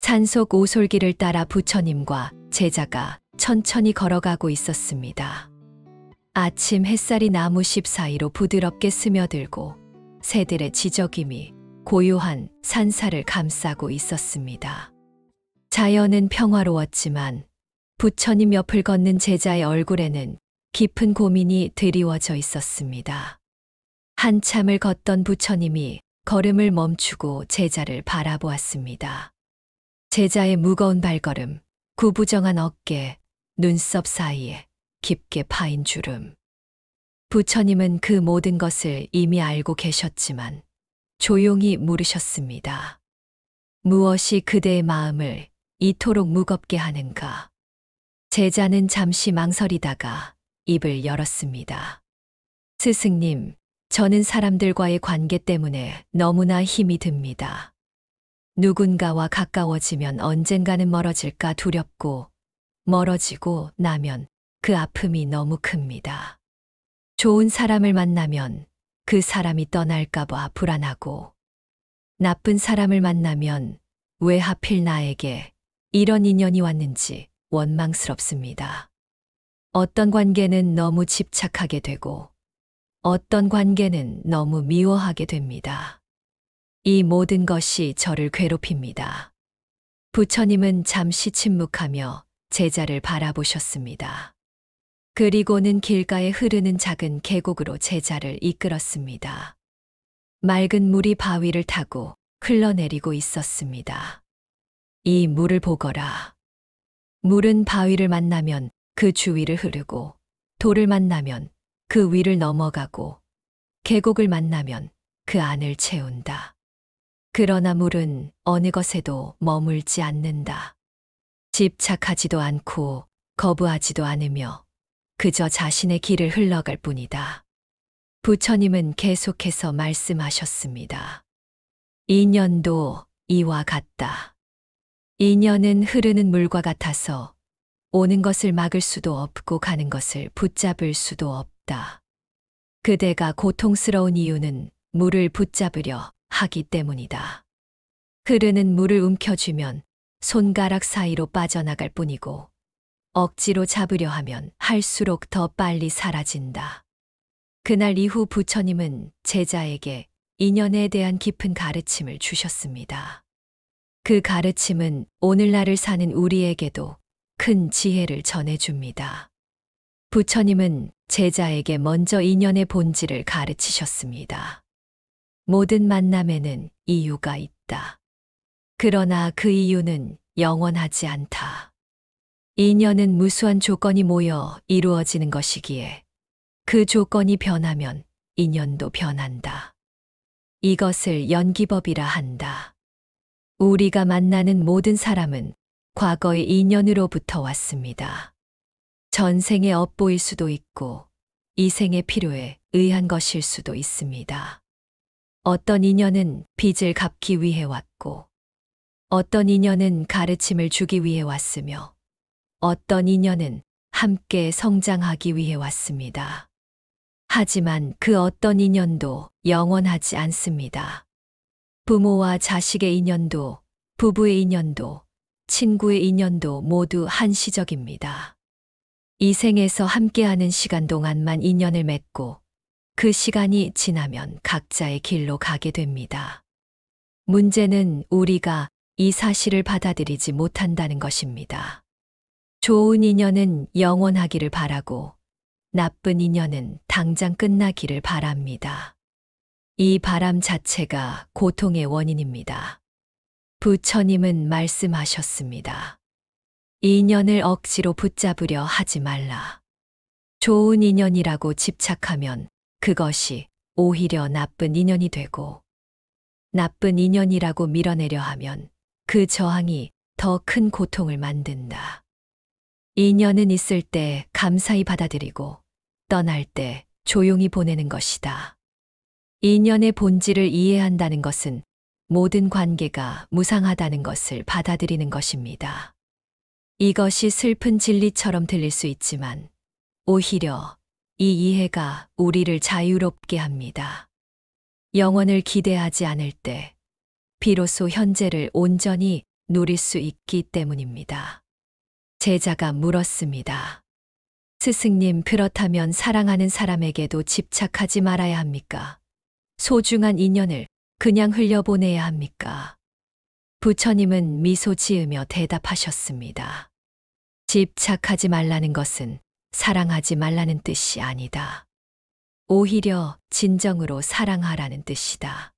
산속 오솔길을 따라 부처님과 제자가 천천히 걸어가고 있었습니다. 아침 햇살이 나무잎 사이로 부드럽게 스며들고 새들의 지저귀미 고요한 산사를 감싸고 있었습니다. 자연은 평화로웠지만 부처님 옆을 걷는 제자의 얼굴에는 깊은 고민이 드리워져 있었습니다. 한참을 걷던 부처님이 걸음을 멈추고 제자를 바라보았습니다. 제자의 무거운 발걸음, 구부정한 어깨, 눈썹 사이에 깊게 파인 주름. 부처님은 그 모든 것을 이미 알고 계셨지만 조용히 물으셨습니다. 무엇이 그대의 마음을 이토록 무겁게 하는가? 제자는 잠시 망설이다가 입을 열었습니다. 스승님, 저는 사람들과의 관계 때문에 너무나 힘이 듭니다. 누군가와 가까워지면 언젠가는 멀어질까 두렵고 멀어지고 나면 그 아픔이 너무 큽니다. 좋은 사람을 만나면 그 사람이 떠날까봐 불안하고 나쁜 사람을 만나면 왜 하필 나에게 이런 인연이 왔는지 원망스럽습니다. 어떤 관계는 너무 집착하게 되고 어떤 관계는 너무 미워하게 됩니다. 이 모든 것이 저를 괴롭힙니다. 부처님은 잠시 침묵하며 제자를 바라보셨습니다. 그리고는 길가에 흐르는 작은 계곡으로 제자를 이끌었습니다. 맑은 물이 바위를 타고 흘러내리고 있었습니다. 이 물을 보거라. 물은 바위를 만나면 그 주위를 흐르고 돌을 만나면 그 위를 넘어가고 계곡을 만나면 그 안을 채운다. 그러나 물은 어느 것에도 머물지 않는다. 집착하지도 않고 거부하지도 않으며 그저 자신의 길을 흘러갈 뿐이다. 부처님은 계속해서 말씀하셨습니다. 인연도 이와 같다. 인연은 흐르는 물과 같아서 오는 것을 막을 수도 없고 가는 것을 붙잡을 수도 없다. 그대가 고통스러운 이유는 물을 붙잡으려 하기 때문이다. 흐르는 물을 움켜쥐면 손가락 사이로 빠져나갈 뿐이고 억지로 잡으려 하면 할수록 더 빨리 사라진다. 그날 이후 부처님은 제자에게 인연에 대한 깊은 가르침을 주셨습니다. 그 가르침은 오늘날을 사는 우리에게도 큰 지혜를 전해줍니다. 부처님은 제자에게 먼저 인연의 본질을 가르치셨습니다. 모든 만남에는 이유가 있다. 그러나 그 이유는 영원하지 않다. 인연은 무수한 조건이 모여 이루어지는 것이기에 그 조건이 변하면 인연도 변한다. 이것을 연기법이라 한다. 우리가 만나는 모든 사람은 과거의 인연으로부터 왔습니다. 전생의 업보일 수도 있고 이 생의 필요에 의한 것일 수도 있습니다. 어떤 인연은 빚을 갚기 위해 왔고 어떤 인연은 가르침을 주기 위해 왔으며 어떤 인연은 함께 성장하기 위해 왔습니다. 하지만 그 어떤 인연도 영원하지 않습니다. 부모와 자식의 인연도, 부부의 인연도, 친구의 인연도 모두 한시적입니다. 이 생에서 함께하는 시간 동안만 인연을 맺고 그 시간이 지나면 각자의 길로 가게 됩니다. 문제는 우리가 이 사실을 받아들이지 못한다는 것입니다. 좋은 인연은 영원하기를 바라고 나쁜 인연은 당장 끝나기를 바랍니다. 이 바람 자체가 고통의 원인입니다. 부처님은 말씀하셨습니다. 인연을 억지로 붙잡으려 하지 말라. 좋은 인연이라고 집착하면 그것이 오히려 나쁜 인연이 되고 나쁜 인연이라고 밀어내려 하면 그 저항이 더 큰 고통을 만든다. 인연은 있을 때 감사히 받아들이고 떠날 때 조용히 보내는 것이다. 인연의 본질을 이해한다는 것은 모든 관계가 무상하다는 것을 받아들이는 것입니다. 이것이 슬픈 진리처럼 들릴 수 있지만 오히려 이 이해가 우리를 자유롭게 합니다. 영원을 기대하지 않을 때 비로소 현재를 온전히 누릴 수 있기 때문입니다. 제자가 물었습니다. 스승님, 그렇다면 사랑하는 사람에게도 집착하지 말아야 합니까? 소중한 인연을 그냥 흘려보내야 합니까? 부처님은 미소 지으며 대답하셨습니다. 집착하지 말라는 것은 사랑하지 말라는 뜻이 아니다. 오히려 진정으로 사랑하라는 뜻이다.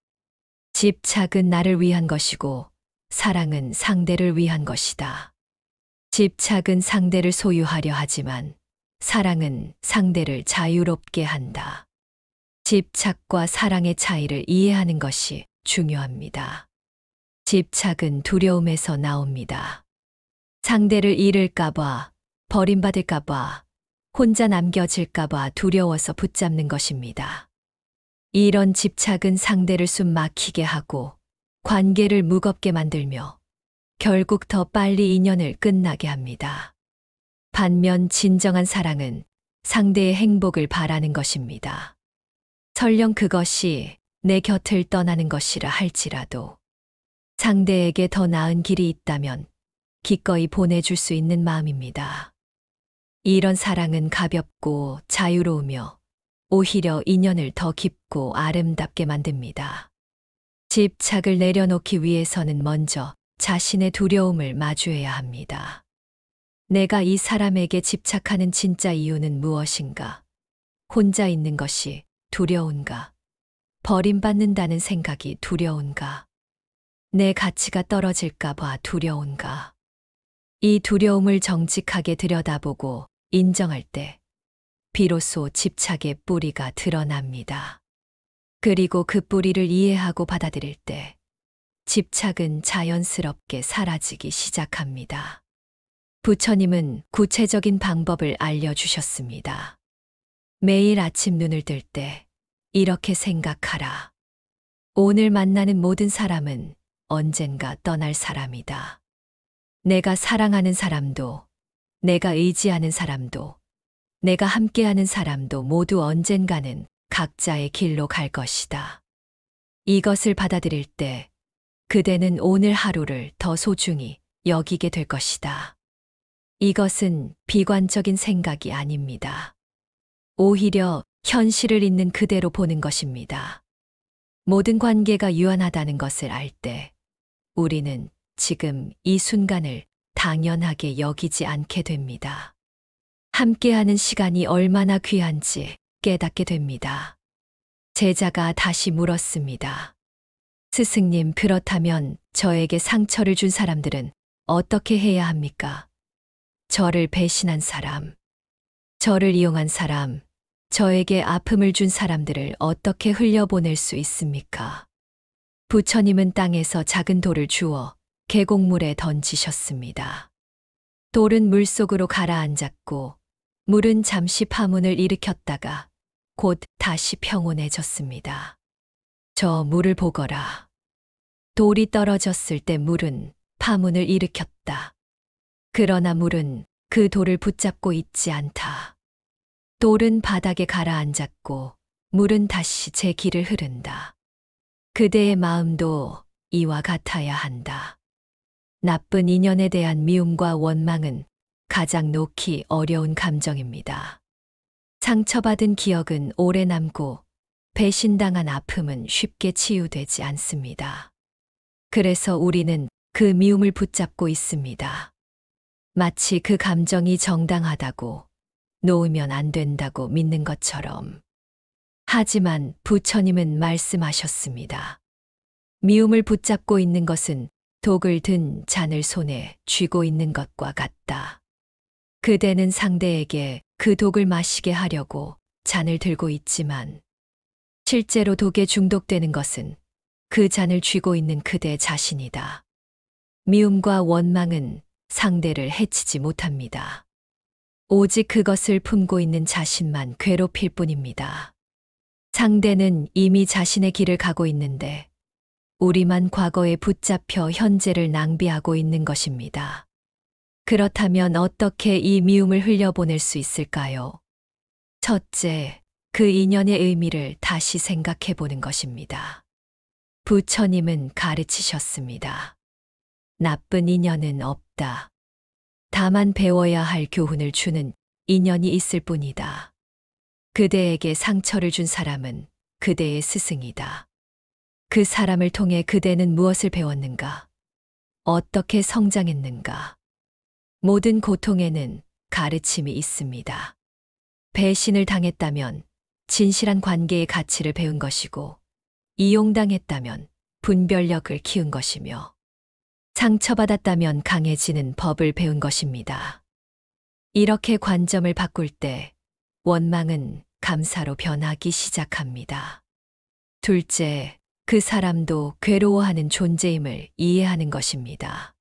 집착은 나를 위한 것이고 사랑은 상대를 위한 것이다. 집착은 상대를 소유하려 하지만 사랑은 상대를 자유롭게 한다. 집착과 사랑의 차이를 이해하는 것이 중요합니다. 집착은 두려움에서 나옵니다. 상대를 잃을까봐, 버림받을까봐, 혼자 남겨질까봐 두려워서 붙잡는 것입니다. 이런 집착은 상대를 숨 막히게 하고 관계를 무겁게 만들며 결국 더 빨리 인연을 끝나게 합니다. 반면 진정한 사랑은 상대의 행복을 바라는 것입니다. 설령 그것이 내 곁을 떠나는 것이라 할지라도 상대에게 더 나은 길이 있다면 기꺼이 보내줄 수 있는 마음입니다. 이런 사랑은 가볍고 자유로우며 오히려 인연을 더 깊고 아름답게 만듭니다. 집착을 내려놓기 위해서는 먼저 자신의 두려움을 마주해야 합니다. 내가 이 사람에게 집착하는 진짜 이유는 무엇인가? 혼자 있는 것이 두려운가? 버림받는다는 생각이 두려운가? 내 가치가 떨어질까 봐 두려운가? 이 두려움을 정직하게 들여다보고 인정할 때 비로소 집착의 뿌리가 드러납니다. 그리고 그 뿌리를 이해하고 받아들일 때 집착은 자연스럽게 사라지기 시작합니다. 부처님은 구체적인 방법을 알려주셨습니다. 매일 아침 눈을 뜰 때 이렇게 생각하라. 오늘 만나는 모든 사람은 언젠가 떠날 사람이다. 내가 사랑하는 사람도, 내가 의지하는 사람도, 내가 함께하는 사람도 모두 언젠가는 각자의 길로 갈 것이다. 이것을 받아들일 때 그대는 오늘 하루를 더 소중히 여기게 될 것이다. 이것은 비관적인 생각이 아닙니다. 오히려 현실을 있는 그대로 보는 것입니다. 모든 관계가 유한하다는 것을 알 때 우리는 지금 이 순간을 당연하게 여기지 않게 됩니다. 함께하는 시간이 얼마나 귀한지 깨닫게 됩니다. 제자가 다시 물었습니다. 스승님, 그렇다면 저에게 상처를 준 사람들은 어떻게 해야 합니까? 저를 배신한 사람, 저를 이용한 사람, 저에게 아픔을 준 사람들을 어떻게 흘려보낼 수 있습니까? 부처님은 땅에서 작은 돌을 주워 계곡물에 던지셨습니다. 돌은 물속으로 가라앉았고 물은 잠시 파문을 일으켰다가 곧 다시 평온해졌습니다. 저 물을 보거라. 돌이 떨어졌을 때 물은 파문을 일으켰다. 그러나 물은 그 돌을 붙잡고 있지 않다. 돌은 바닥에 가라앉았고 물은 다시 제 길을 흐른다. 그대의 마음도 이와 같아야 한다. 나쁜 인연에 대한 미움과 원망은 가장 놓기 어려운 감정입니다. 상처받은 기억은 오래 남고 배신당한 아픔은 쉽게 치유되지 않습니다. 그래서 우리는 그 미움을 붙잡고 있습니다. 마치 그 감정이 정당하다고, 놓으면 안 된다고 믿는 것처럼. 하지만 부처님은 말씀하셨습니다. 미움을 붙잡고 있는 것은 독을 든 잔을 손에 쥐고 있는 것과 같다. 그대는 상대에게 그 독을 마시게 하려고 잔을 들고 있지만 실제로 독에 중독되는 것은 그 잔을 쥐고 있는 그대 자신이다. 미움과 원망은 상대를 해치지 못합니다. 오직 그것을 품고 있는 자신만 괴롭힐 뿐입니다. 상대는 이미 자신의 길을 가고 있는데 우리만 과거에 붙잡혀 현재를 낭비하고 있는 것입니다. 그렇다면 어떻게 이 미움을 흘려보낼 수 있을까요? 첫째, 그 인연의 의미를 다시 생각해 보는 것입니다. 부처님은 가르치셨습니다. 나쁜 인연은 없다. 다만 배워야 할 교훈을 주는 인연이 있을 뿐이다. 그대에게 상처를 준 사람은 그대의 스승이다. 그 사람을 통해 그대는 무엇을 배웠는가? 어떻게 성장했는가? 모든 고통에는 가르침이 있습니다. 배신을 당했다면 진실한 관계의 가치를 배운 것이고, 이용당했다면 분별력을 키운 것이며, 상처받았다면 강해지는 법을 배운 것입니다. 이렇게 관점을 바꿀 때 원망은 감사로 변하기 시작합니다. 둘째, 그 사람도 괴로워하는 존재임을 이해하는 것입니다.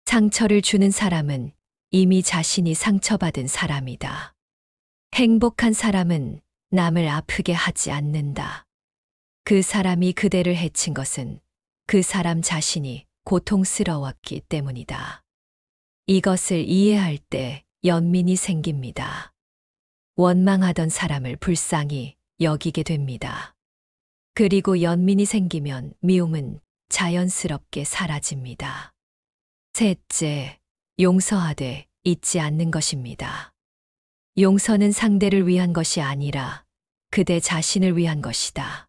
상처를 주는 사람은 이미 자신이 상처받은 사람이다. 행복한 사람은 남을 아프게 하지 않는다. 그 사람이 그대를 해친 것은 그 사람 자신이 고통스러웠기 때문이다. 이것을 이해할 때 연민이 생깁니다. 원망하던 사람을 불쌍히 여기게 됩니다. 그리고 연민이 생기면 미움은 자연스럽게 사라집니다. 셋째, 용서하되 잊지 않는 것입니다. 용서는 상대를 위한 것이 아니라 그대 자신을 위한 것이다.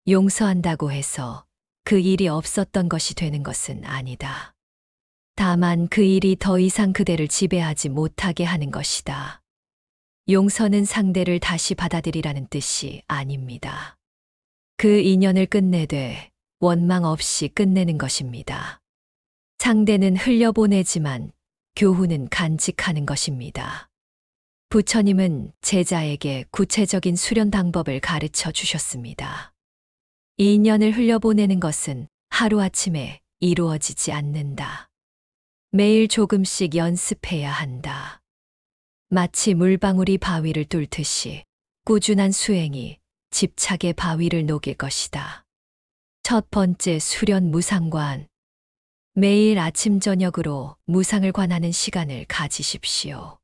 용서한다고 해서 그 일이 없었던 것이 되는 것은 아니다. 다만 그 일이 더 이상 그대를 지배하지 못하게 하는 것이다. 용서는 상대를 다시 받아들이라는 뜻이 아닙니다. 그 인연을 끝내되 원망 없이 끝내는 것입니다. 상대는 흘려보내지만 교훈은 간직하는 것입니다. 부처님은 제자에게 구체적인 수련 방법을 가르쳐 주셨습니다. 이 인연을 흘려보내는 것은 하루아침에 이루어지지 않는다. 매일 조금씩 연습해야 한다. 마치 물방울이 바위를 뚫듯이 꾸준한 수행이 집착의 바위를 녹일 것이다. 첫 번째 수련 무상관. 매일 아침 저녁으로 무상을 관하는 시간을 가지십시오.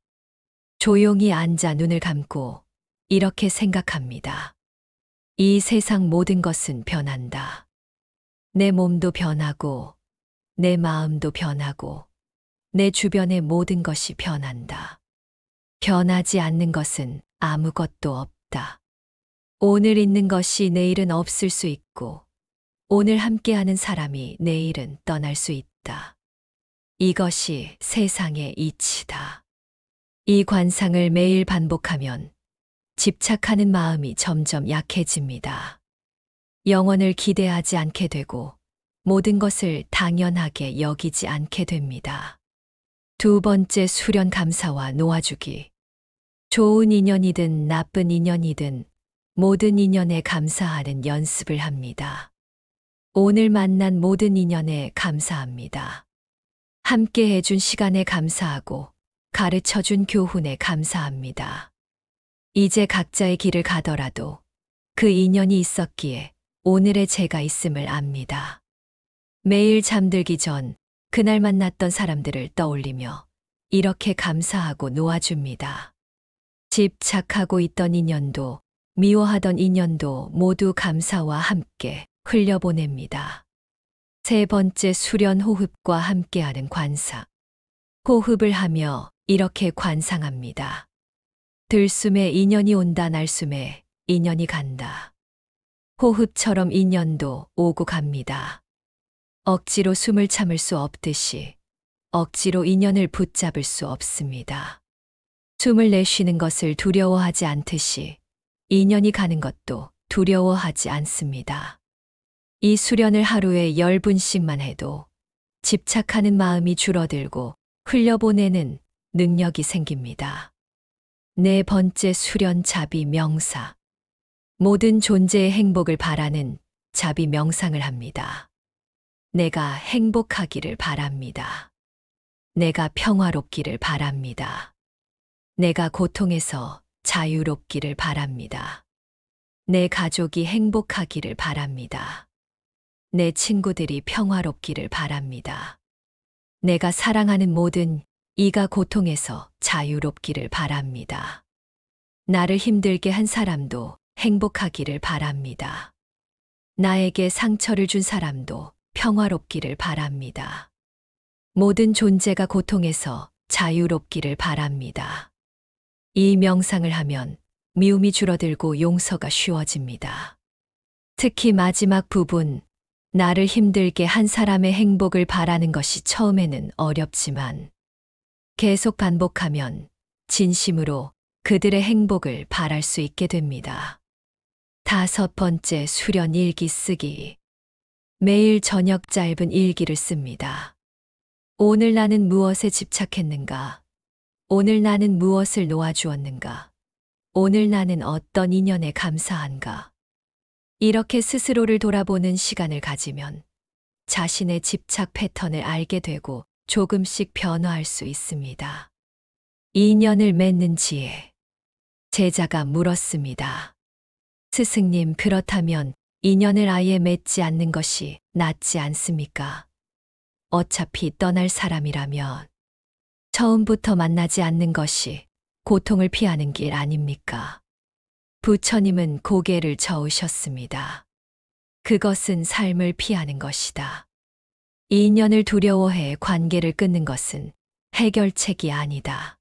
조용히 앉아 눈을 감고 이렇게 생각합니다. 이 세상 모든 것은 변한다. 내 몸도 변하고, 내 마음도 변하고, 내 주변의 모든 것이 변한다. 변하지 않는 것은 아무것도 없다. 오늘 있는 것이 내일은 없을 수 있고, 오늘 함께하는 사람이 내일은 떠날 수 있다. 이것이 세상의 이치다. 이 관상을 매일 반복하면 집착하는 마음이 점점 약해집니다. 영원을 기대하지 않게 되고 모든 것을 당연하게 여기지 않게 됩니다. 두 번째 수련 감사와 놓아주기. 좋은 인연이든 나쁜 인연이든 모든 인연에 감사하는 연습을 합니다. 오늘 만난 모든 인연에 감사합니다. 함께 해준 시간에 감사하고 가르쳐준 교훈에 감사합니다. 이제 각자의 길을 가더라도 그 인연이 있었기에 오늘의 제가 있음을 압니다. 매일 잠들기 전 그날 만났던 사람들을 떠올리며 이렇게 감사하고 놓아줍니다. 집착하고 있던 인연도 미워하던 인연도 모두 감사와 함께 흘려보냅니다. 세 번째 수련 호흡과 함께하는 관상. 호흡을 하며 이렇게 관상합니다. 들숨에 인연이 온다 날숨에 인연이 간다. 호흡처럼 인연도 오고 갑니다. 억지로 숨을 참을 수 없듯이 억지로 인연을 붙잡을 수 없습니다. 숨을 내쉬는 것을 두려워하지 않듯이 인연이 가는 것도 두려워하지 않습니다. 이 수련을 하루에 10분씩만 해도 집착하는 마음이 줄어들고 흘려보내는 능력이 생깁니다. 네 번째 수련 자비 명사. 모든 존재의 행복을 바라는 자비 명상을 합니다. 내가 행복하기를 바랍니다. 내가 평화롭기를 바랍니다. 내가 고통에서 자유롭기를 바랍니다. 내 가족이 행복하기를 바랍니다. 내 친구들이 평화롭기를 바랍니다. 내가 사랑하는 모든 이가 고통에서 자유롭기를 바랍니다. 나를 힘들게 한 사람도 행복하기를 바랍니다. 나에게 상처를 준 사람도 평화롭기를 바랍니다. 모든 존재가 고통에서 자유롭기를 바랍니다. 이 명상을 하면 미움이 줄어들고 용서가 쉬워집니다. 특히 마지막 부분, 나를 힘들게 한 사람의 행복을 바라는 것이 처음에는 어렵지만 계속 반복하면 진심으로 그들의 행복을 바랄 수 있게 됩니다. 5번째, 수련 일기 쓰기. 매일 저녁 짧은 일기를 씁니다. 오늘 나는 무엇에 집착했는가? 오늘 나는 무엇을 놓아주었는가? 오늘 나는 어떤 인연에 감사한가? 이렇게 스스로를 돌아보는 시간을 가지면 자신의 집착 패턴을 알게 되고 조금씩 변화할 수 있습니다. 인연을 맺는 지혜. 제자가 물었습니다. 스승님, 그렇다면 인연을 아예 맺지 않는 것이 낫지 않습니까? 어차피 떠날 사람이라면 처음부터 만나지 않는 것이 고통을 피하는 길 아닙니까? 부처님은 고개를 저으셨습니다. 그것은 삶을 피하는 것이다. 인연을 두려워해 관계를 끊는 것은 해결책이 아니다.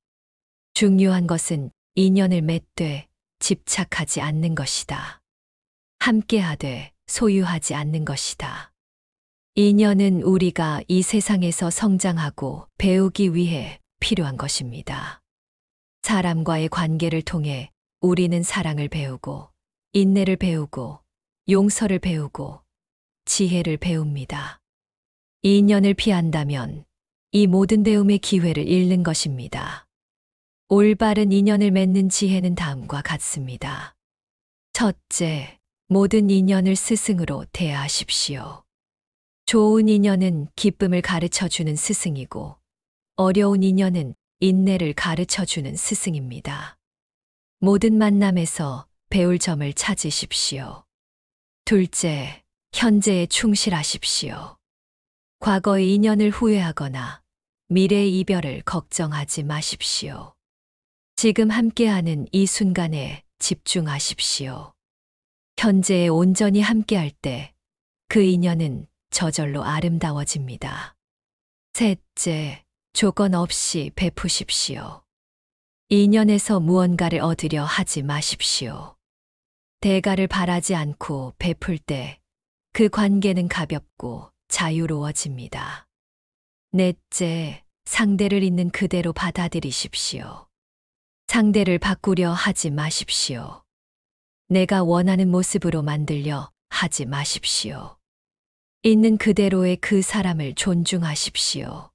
중요한 것은 인연을 맺되 집착하지 않는 것이다. 함께하되 소유하지 않는 것이다. 인연은 우리가 이 세상에서 성장하고 배우기 위해 필요한 것입니다. 사람과의 관계를 통해 우리는 사랑을 배우고, 인내를 배우고, 용서를 배우고, 지혜를 배웁니다. 인연을 피한다면 이 모든 배움의 기회를 잃는 것입니다. 올바른 인연을 맺는 지혜는 다음과 같습니다. 첫째, 모든 인연을 스승으로 대하십시오. 좋은 인연은 기쁨을 가르쳐주는 스승이고, 어려운 인연은 인내를 가르쳐주는 스승입니다. 모든 만남에서 배울 점을 찾으십시오. 둘째, 현재에 충실하십시오. 과거의 인연을 후회하거나 미래의 이별을 걱정하지 마십시오. 지금 함께하는 이 순간에 집중하십시오. 현재에 온전히 함께할 때 그 인연은 저절로 아름다워집니다. 셋째, 조건 없이 베푸십시오. 인연에서 무언가를 얻으려 하지 마십시오. 대가를 바라지 않고 베풀 때 그 관계는 가볍고 자유로워집니다. 넷째, 상대를 있는 그대로 받아들이십시오. 상대를 바꾸려 하지 마십시오. 내가 원하는 모습으로 만들려 하지 마십시오. 있는 그대로의 그 사람을 존중하십시오.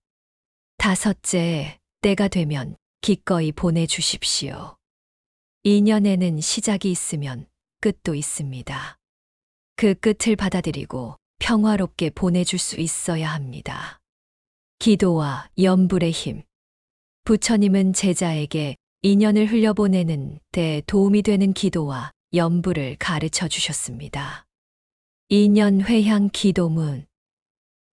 다섯째, 때가 되면 기꺼이 보내주십시오. 인연에는 시작이 있으면 끝도 있습니다. 그 끝을 받아들이고 평화롭게 보내줄 수 있어야 합니다. 기도와 염불의 힘. 부처님은 제자에게 인연을 흘려보내는 데 도움이 되는 기도와 염불을 가르쳐 주셨습니다. 인연 회향 기도문.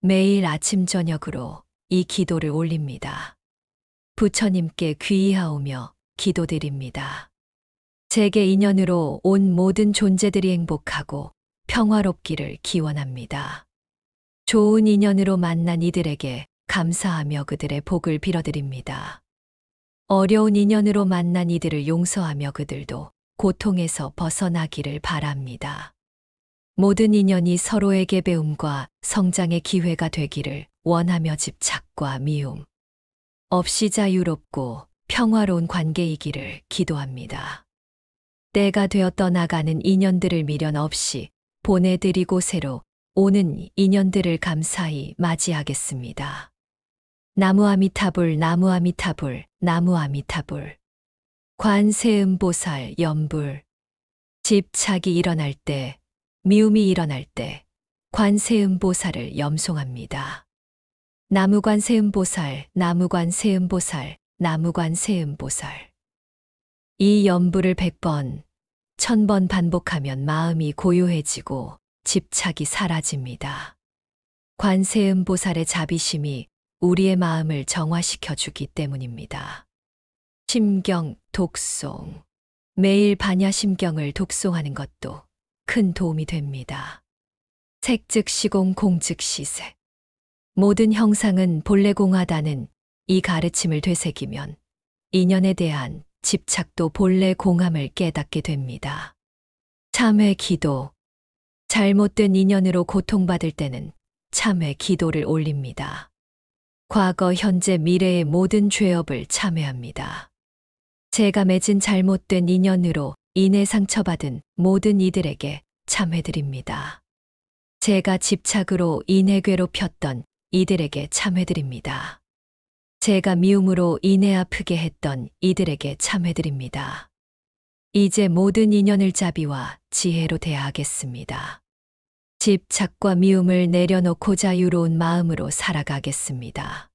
매일 아침 저녁으로 이 기도를 올립니다. 부처님께 귀의하오며 기도드립니다. 제게 인연으로 온 모든 존재들이 행복하고 평화롭기를 기원합니다. 좋은 인연으로 만난 이들에게 감사하며 그들의 복을 빌어드립니다. 어려운 인연으로 만난 이들을 용서하며 그들도 고통에서 벗어나기를 바랍니다. 모든 인연이 서로에게 배움과 성장의 기회가 되기를 원하며 집착과 미움 없이 자유롭고 평화로운 관계이기를 기도합니다. 때가 되어 떠나가는 인연들을 미련 없이 보내드리고 새로 오는 인연들을 감사히 맞이하겠습니다. 나무 아미타불, 나무 아미타불, 나무 아미타불. 관세음보살 염불. 집착이 일어날 때, 미움이 일어날 때 관세음보살을 염송합니다. 나무관세음보살, 나무관세음보살, 나무관세음보살. 이 염불을 100번, 1000번 반복하면 마음이 고요해지고 집착이 사라집니다. 관세음보살의 자비심이 우리의 마음을 정화시켜 주기 때문입니다. 심경 독송. 매일 반야심경을 독송하는 것도 큰 도움이 됩니다. 색즉시공 공즉시색. 모든 형상은 본래 공하다는 이 가르침을 되새기면 인연에 대한 집착도 본래 공함을 깨닫게 됩니다. 참회 기도. 잘못된 인연으로 고통받을 때는 참회 기도를 올립니다. 과거, 현재, 미래의 모든 죄업을 참회합니다. 제가 맺은 잘못된 인연으로 인해 상처받은 모든 이들에게 참회드립니다. 제가 집착으로 인해 괴롭혔던 이들에게 참회드립니다. 제가 미움으로 인해 아프게 했던 이들에게 참회드립니다. 이제 모든 인연을 자비와 지혜로 대하겠습니다. 집착과 미움을 내려놓고 자유로운 마음으로 살아가겠습니다.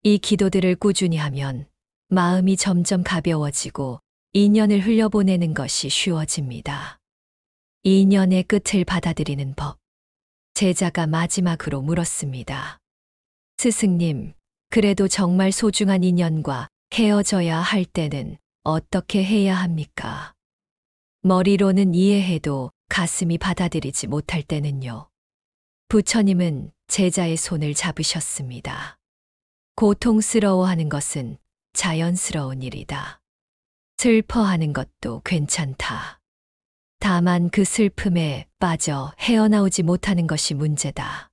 이 기도들을 꾸준히 하면 마음이 점점 가벼워지고 인연을 흘려보내는 것이 쉬워집니다. 인연의 끝을 받아들이는 법. 제자가 마지막으로 물었습니다. 스승님, 그래도 정말 소중한 인연과 헤어져야 할 때는 어떻게 해야 합니까? 머리로는 이해해도 가슴이 받아들이지 못할 때는요. 부처님은 제자의 손을 잡으셨습니다. 고통스러워하는 것은 자연스러운 일이다. 슬퍼하는 것도 괜찮다. 다만 그 슬픔에 빠져 헤어나오지 못하는 것이 문제다.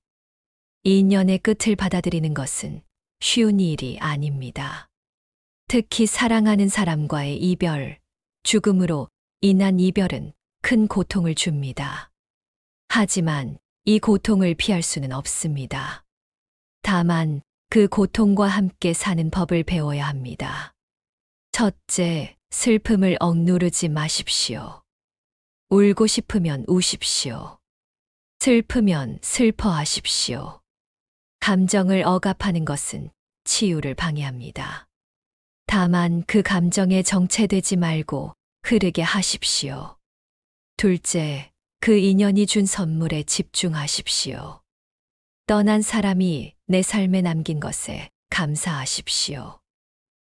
인연의 끝을 받아들이는 것은 쉬운 일이 아닙니다. 특히 사랑하는 사람과의 이별, 죽음으로 인한 이별은 큰 고통을 줍니다. 하지만 이 고통을 피할 수는 없습니다. 다만 그 고통과 함께 사는 법을 배워야 합니다. 첫째, 슬픔을 억누르지 마십시오. 울고 싶으면 우십시오. 슬프면 슬퍼하십시오. 감정을 억압하는 것은 치유를 방해합니다. 다만 그 감정에 정체되지 말고 흐르게 하십시오. 둘째, 그 인연이 준 선물에 집중하십시오. 떠난 사람이 내 삶에 남긴 것에 감사하십시오.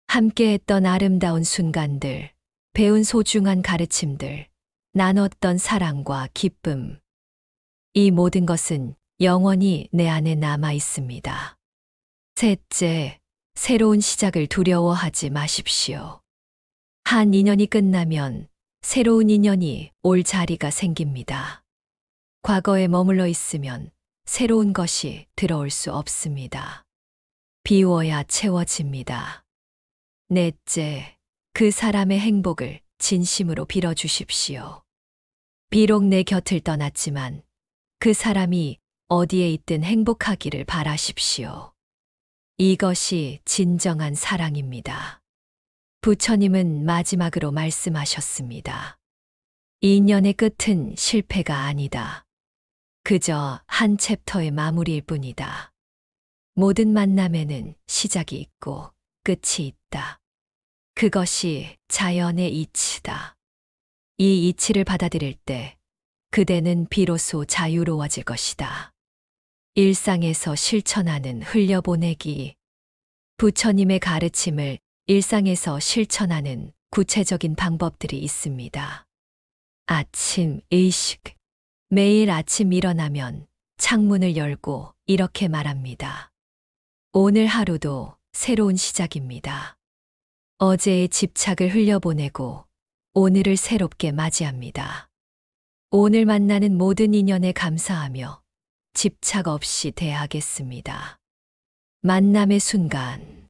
함께했던 아름다운 순간들, 배운 소중한 가르침들, 나눴던 사랑과 기쁨. 이 모든 것은 영원히 내 안에 남아 있습니다. 셋째, 새로운 시작을 두려워하지 마십시오. 한 인연이 끝나면 새로운 인연이 올 자리가 생깁니다. 과거에 머물러 있으면 새로운 것이 들어올 수 없습니다. 비워야 채워집니다. 넷째, 그 사람의 행복을 진심으로 빌어주십시오. 비록 내 곁을 떠났지만 그 사람이 어디에 있든 행복하기를 바라십시오. 이것이 진정한 사랑입니다. 부처님은 마지막으로 말씀하셨습니다. 인연의 끝은 실패가 아니다. 그저 한 챕터의 마무리일 뿐이다. 모든 만남에는 시작이 있고 끝이 있다. 그것이 자연의 이치다. 이 이치를 받아들일 때 그대는 비로소 자유로워질 것이다. 일상에서 실천하는 흘려보내기. 부처님의 가르침을 일상에서 실천하는 구체적인 방법들이 있습니다. 아침 의식. 매일 아침 일어나면 창문을 열고 이렇게 말합니다. 오늘 하루도 새로운 시작입니다. 어제의 집착을 흘려보내고 오늘을 새롭게 맞이합니다. 오늘 만나는 모든 인연에 감사하며 집착 없이 대하겠습니다. 만남의 순간,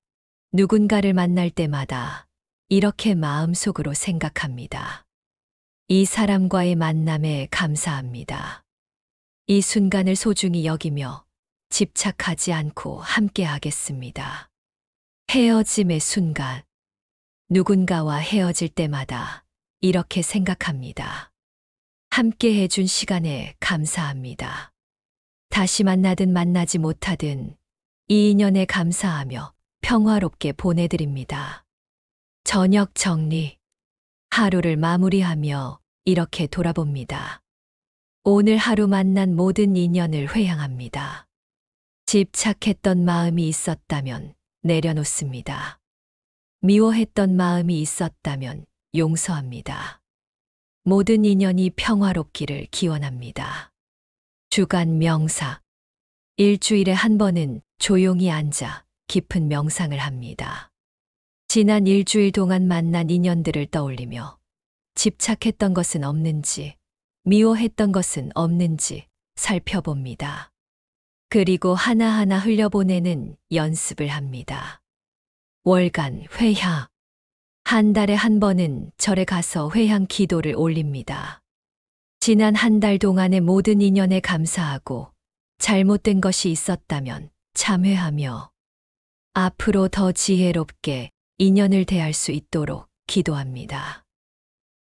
누군가를 만날 때마다 이렇게 마음속으로 생각합니다. 이 사람과의 만남에 감사합니다. 이 순간을 소중히 여기며 집착하지 않고 함께 하겠습니다. 헤어짐의 순간, 누군가와 헤어질 때마다 이렇게 생각합니다. 함께 해준 시간에 감사합니다. 다시 만나든 만나지 못하든 이 인연에 감사하며 평화롭게 보내드립니다. 저녁 정리. 하루를 마무리하며 이렇게 돌아봅니다. 오늘 하루 만난 모든 인연을 회향합니다. 집착했던 마음이 있었다면 내려놓습니다. 미워했던 마음이 있었다면 용서합니다. 모든 인연이 평화롭기를 기원합니다. 주간 명사. 일주일에 한 번은 조용히 앉아 깊은 명상을 합니다. 지난 일주일 동안 만난 인연들을 떠올리며 집착했던 것은 없는지, 미워했던 것은 없는지 살펴봅니다. 그리고 하나하나 흘려보내는 연습을 합니다. 월간 회향. 한 달에 한 번은 절에 가서 회향 기도를 올립니다. 지난 한 달 동안의 모든 인연에 감사하고 잘못된 것이 있었다면 참회하며 앞으로 더 지혜롭게 인연을 대할 수 있도록 기도합니다.